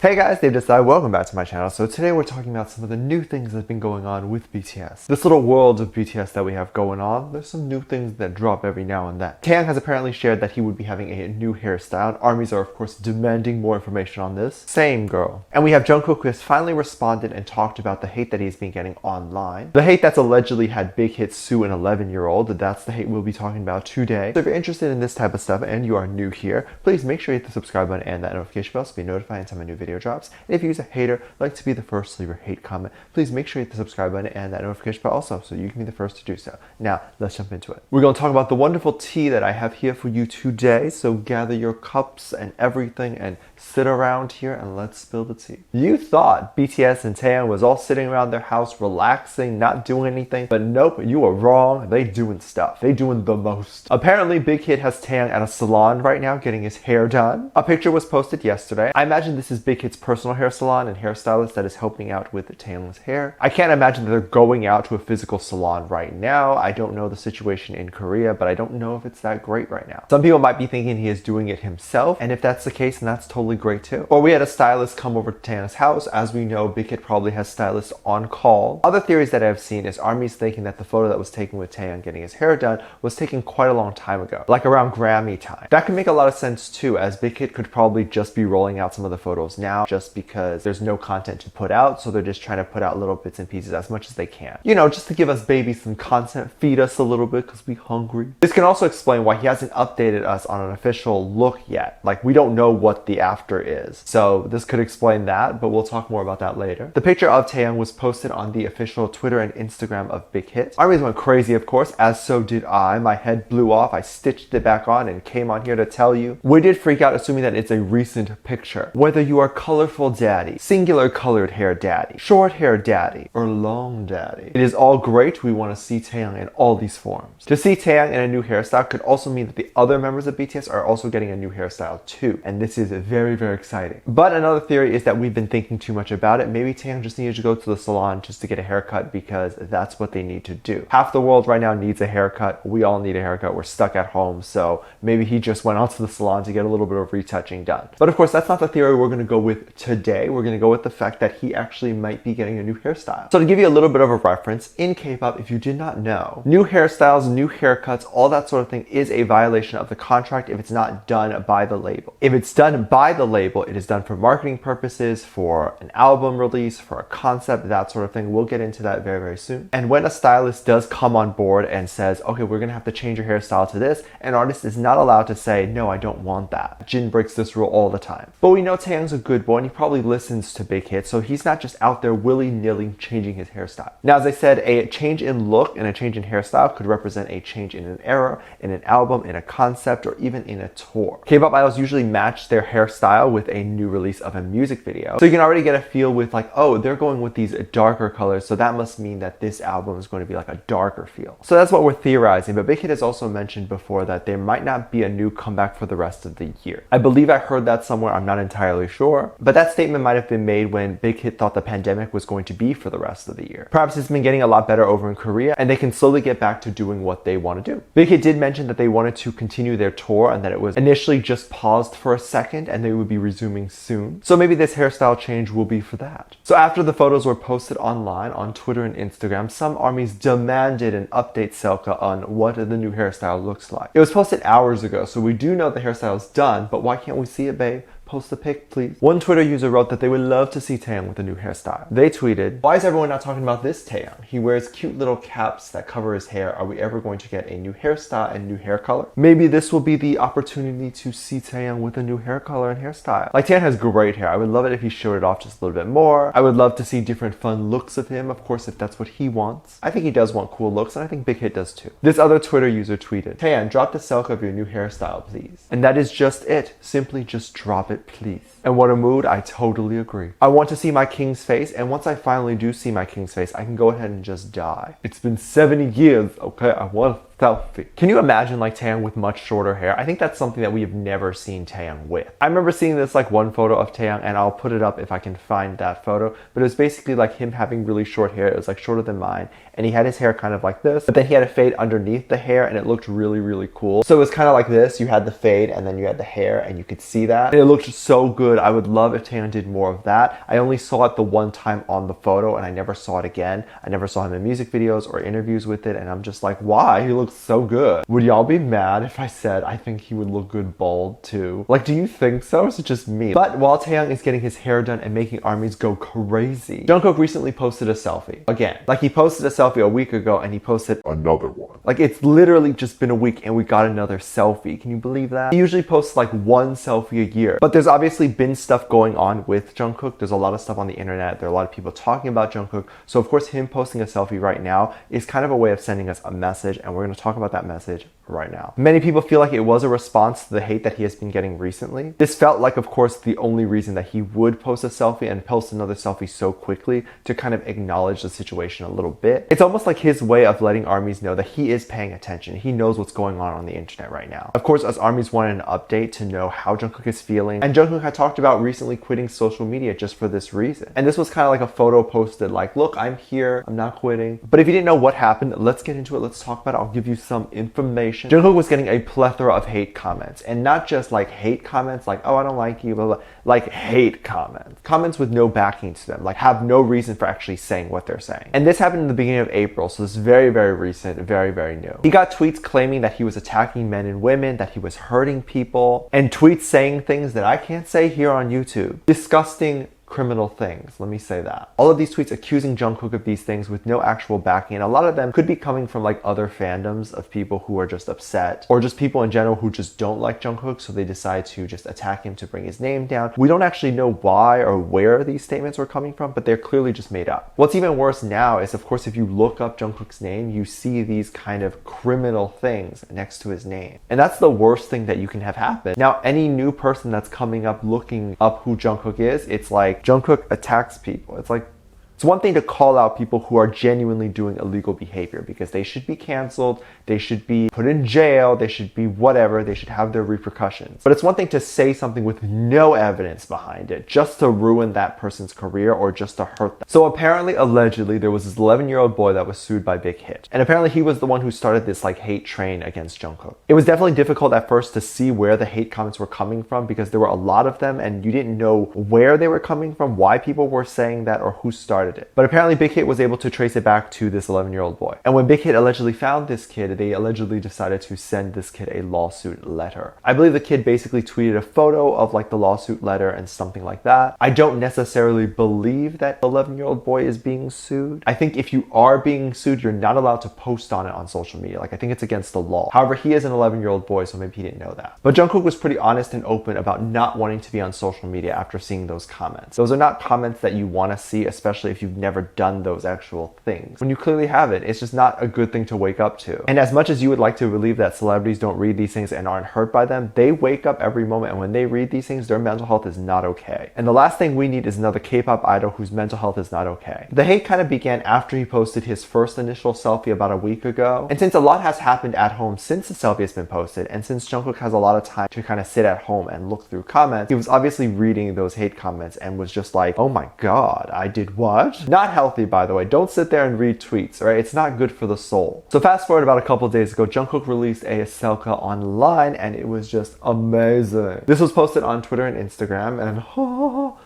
Hey guys, Dave this side. Welcome back to my channel. So today we're talking about some of the new things that have been going on with BTS. This little world of BTS that we have going on, there's some new things that drop every now and then. Taehyung has apparently shared that he would be having a new hairstyle, and armies are of course demanding more information on this. Same girl. And we have Jungkook who has finally responded and talked about the hate that he's been getting online. The hate that's allegedly had Big Hit sue an 11-year-old, that's the hate we'll be talking about today. So if you're interested in this type of stuff and you are new here, please make sure you hit the subscribe button and that notification bell to be notified anytime a new video drops. And if you're a hater, like to be the first to leave your hate comment, please make sure you hit the subscribe button and that notification bell also so you can be the first to do so. Now, let's jump into it. We're going to talk about the wonderful tea that I have here for you today, so gather your cups and everything and sit around here and let's spill the tea. You thought BTS and Taehyung was all sitting around their house relaxing, not doing anything, but nope, you were wrong. They doing stuff. They doing the most. Apparently, Big Hit has Taehyung at a salon right now getting his hair done. A picture was posted yesterday. I imagine this is Big Hit's personal hair salon and hairstylist that is helping out with Taehyung's hair. I can't imagine that they're going out to a physical salon right now. I don't know the situation in Korea, but I don't know if it's that great right now. Some people might be thinking he is doing it himself, and if that's the case, then that's totally great too. Or we had a stylist come over to Taehyung's house. As we know, Big Hit probably has stylists on call. Other theories that I've seen is armies thinking that the photo that was taken with Taehyung getting his hair done was taken quite a long time ago, like around Grammy time. That could make a lot of sense too, as Big Hit could probably just be rolling out some of the photos now just because there's no content to put out, so they're just trying to put out little bits and pieces as much as they can. You know, just to give us babies some content, feed us a little bit because we hungry. This can also explain why he hasn't updated us on an official look yet. Like, we don't know what the after is. So this could explain that, but we'll talk more about that later. The picture of Taehyung was posted on the official Twitter and Instagram of Big Hit. Armies went crazy, of course, as so did I. My head blew off. I stitched it back on and came on here to tell you. We did freak out assuming that it's a recent picture. Whether you are colorful daddy, singular colored hair daddy, short hair daddy, or long daddy, it is all great. We want to see Taehyung in all these forms. To see Taehyung in a new hairstyle could also mean that the other members of BTS are also getting a new hairstyle too, and this is very, very exciting. But another theory is that we've been thinking too much about it. Maybe Taehyung just needed to go to the salon just to get a haircut because that's what they need to do. Half the world right now needs a haircut. We all need a haircut. We're stuck at home, so maybe he just went out to the salon to get a little bit of retouching done. But of course, that's not the theory we're going to go with today. We're going to go with the fact that he actually might be getting a new hairstyle. So to give you a little bit of a reference, in K-pop, if you did not know, new hairstyles, new haircuts, all that sort of thing is a violation of the contract if it's not done by the label. If it's done by the label, it is done for marketing purposes, for an album release, for a concept, that sort of thing. We'll get into that very, very soon. And when a stylist does come on board and says, okay, we're going to have to change your hairstyle to this, an artist is not allowed to say, no, I don't want that. Jin breaks this rule all the time. But we know Taehyung's a good boy and he probably listens to Big Hit, so he's not just out there willy-nilly changing his hairstyle. Now, as I said, a change in look and a change in hairstyle could represent a change in an era, in an album, in a concept, or even in a tour. K-pop idols usually match their hairstyle with a new release of a music video. So you can already get a feel with like, oh, they're going with these darker colors, so that must mean that this album is going to be like a darker feel. So that's what we're theorizing, but Big Hit has also mentioned before that there might not be a new comeback for the rest of the year. I believe I heard that somewhere, I'm not entirely sure, but that statement might have been made when Big Hit thought the pandemic was going to be for the rest of the year. Perhaps it's been getting a lot better over in Korea and they can slowly get back to doing what they want to do. Big Hit did mention that they wanted to continue their tour and that it was initially just paused for a second and they would be resuming soon. So maybe this hairstyle change will be for that. So after the photos were posted online on Twitter and Instagram, some armies demanded an update Selca on what the new hairstyle looks like. It was posted hours ago, so we do know the hairstyle is done, but why can't we see it, babe? Post a pic, please. One Twitter user wrote that they would love to see Taehyung with a new hairstyle. They tweeted, why is everyone not talking about this Taehyung? He wears cute little caps that cover his hair. Are we ever going to get a new hairstyle and new hair color? Maybe this will be the opportunity to see Taehyung with a new hair color and hairstyle. Like, Taehyung has great hair. I would love it if he showed it off just a little bit more. I would love to see different fun looks of him, of course, if that's what he wants. I think he does want cool looks, and I think Big Hit does too. This other Twitter user tweeted, Taehyung, drop the Selca of your new hairstyle, please. And that is just it. Simply just drop it, please. And what a mood, I totally agree. I want to see my king's face, and once I finally do see my king's face, I can go ahead and just die. It's been 70 years, okay? I want to selfie. Can you imagine like Taehyung with much shorter hair? I think that's something that we have never seen Taehyung with. I remember seeing this like one photo of Taehyung, and I'll put it up if I can find that photo, but it was basically like him having really short hair. It was like shorter than mine, and he had his hair kind of like this, but then he had a fade underneath the hair, and it looked really cool. So it was kind of like this. You had the fade, and then you had the hair, and you could see that. And it looked so good. I would love if Taehyung did more of that. I only saw it the one time on the photo, and I never saw it again. I never saw him in music videos or interviews with it, and I'm just like, why? He looks so good. Would y'all be mad if I said I think he would look good bald too? Like, do you think so? Or is it just me? But while Taehyung is getting his hair done and making armies go crazy, Jungkook recently posted a selfie. Again, like he posted a selfie a week ago, and he posted another one. Like, it's literally just been a week and we got another selfie. Can you believe that? He usually posts like one selfie a year, but there's obviously been stuff going on with Jungkook. There's a lot of stuff on the internet. There are a lot of people talking about Jungkook. So of course, him posting a selfie right now is kind of a way of sending us a message, and we're going to talk about that message right now. Many people feel like it was a response to the hate that he has been getting recently. This felt like, of course, the only reason that he would post a selfie and post another selfie so quickly, to kind of acknowledge the situation a little bit. It's almost like his way of letting armies know that he is paying attention. He knows what's going on the internet right now. Of course, us armies wanted an update to know how Jungkook is feeling, and Jungkook had talked about recently quitting social media just for this reason. And this was kind of like a photo posted like, look, I'm here, I'm not quitting. But if you didn't know what happened, let's get into it. Let's talk about it. I'll give you some information. Jungkook was getting a plethora of hate comments, and not just like hate comments like, oh, I don't like you, blah, blah, like hate comments. Comments with no backing to them, like have no reason for actually saying what they're saying. And this happened in the beginning of April, so this is very recent, very new. He got tweets claiming that he was attacking men and women, that he was hurting people, and tweets saying things that I can't say here on YouTube. Disgusting, criminal things, let me say that. All of these tweets accusing Jungkook of these things with no actual backing, and a lot of them could be coming from like other fandoms of people who are just upset, or just people in general who just don't like Jungkook, so they decide to just attack him to bring his name down. We don't actually know why or where these statements were coming from, but they're clearly just made up. What's even worse now is, of course, if you look up Jungkook's name, you see these kind of criminal things next to his name. And that's the worst thing that you can have happen. Now, any new person that's coming up looking up who Jungkook is, it's like, Jungkook attacks people. It's like, it's one thing to call out people who are genuinely doing illegal behavior, because they should be canceled, they should be put in jail, they should be whatever, they should have their repercussions. But it's one thing to say something with no evidence behind it, just to ruin that person's career or just to hurt them. So apparently, allegedly, there was this 11-year-old boy that was sued by Big Hit. And apparently he was the one who started this like hate train against Jungkook. It was definitely difficult at first to see where the hate comments were coming from, because there were a lot of them and you didn't know where they were coming from, why people were saying that, or who started it. But apparently Big Hit was able to trace it back to this 11-year-old boy. And when Big Hit allegedly found this kid, they allegedly decided to send this kid a lawsuit letter. I believe the kid basically tweeted a photo of like the lawsuit letter and something like that. I don't necessarily believe that the 11-year-old boy is being sued. I think if you are being sued, you're not allowed to post on it on social media. Like, I think it's against the law. However, he is an 11-year-old boy, so maybe he didn't know that. But Jungkook was pretty honest and open about not wanting to be on social media after seeing those comments. Those are not comments that you want to see, especially if you've never done those actual things. When you clearly have it, it's just not a good thing to wake up to. And as much as you would like to believe that celebrities don't read these things and aren't hurt by them, they wake up every moment, and when they read these things, their mental health is not okay. And the last thing we need is another K-pop idol whose mental health is not okay. The hate kind of began after he posted his first initial selfie about a week ago. And since a lot has happened at home since the selfie has been posted, and since Jungkook has a lot of time to kind of sit at home and look through comments, he was obviously reading those hate comments and was just like, oh my god, I did what? Not healthy, by the way. Don't sit there and read tweets, right? It's not good for the soul. So fast forward about a couple days ago, Jungkook released a Selca online, and it was just amazing. This was posted on Twitter and Instagram, and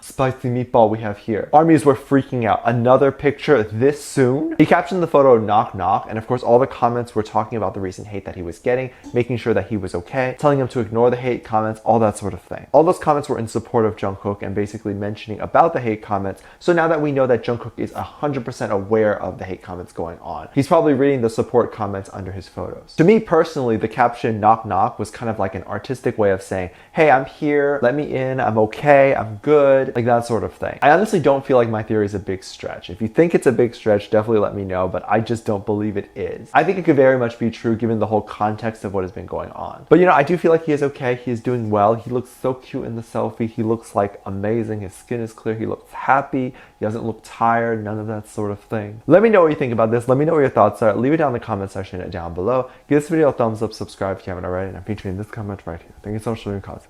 spicy meatball we have here. Armies were freaking out. Another picture this soon? He captioned the photo knock knock, and of course all the comments were talking about the recent hate that he was getting, making sure that he was okay, telling him to ignore the hate comments, all that sort of thing. All those comments were in support of Jungkook and basically mentioning about the hate comments. So now that we know that Jungkook is 100% aware of the hate comments going on, he's probably reading the support comments under his photos. To me personally, the caption knock knock was kind of like an artistic way of saying, hey, I'm here, let me in, I'm okay, I'm good, it, like that sort of thing. I honestly don't feel like my theory is a big stretch. If you think it's a big stretch, definitely let me know, but I just don't believe it is. I think it could very much be true given the whole context of what has been going on. But you know, I do feel like he is okay. He is doing well. He looks so cute in the selfie. He looks like amazing. His skin is clear. He looks happy. He doesn't look tired. None of that sort of thing. Let me know what you think about this. Let me know what your thoughts are. Leave it down in the comment section down below. Give this video a thumbs up, subscribe if you haven't already, and I'm featuring this comment right here. Thank you so much for your comments.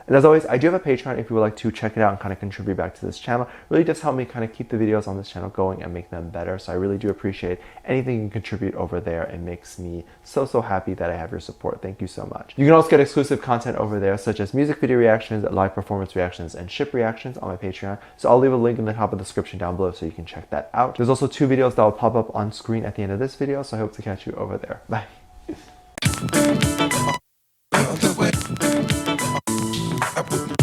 And as always, I do have a Patreon if you would like to check it out and kind of contribute back to this channel. It really does help me kind of keep the videos on this channel going and make them better. So I really do appreciate anything you can contribute over there. It makes me so happy that I have your support. Thank you so much. You can also get exclusive content over there, such as music video reactions, live performance reactions, and ship reactions on my Patreon. So I'll leave a link in the top of the description down below so you can check that out. There's also 2 videos that will pop up on screen at the end of this video. So I hope to catch you over there. Bye. I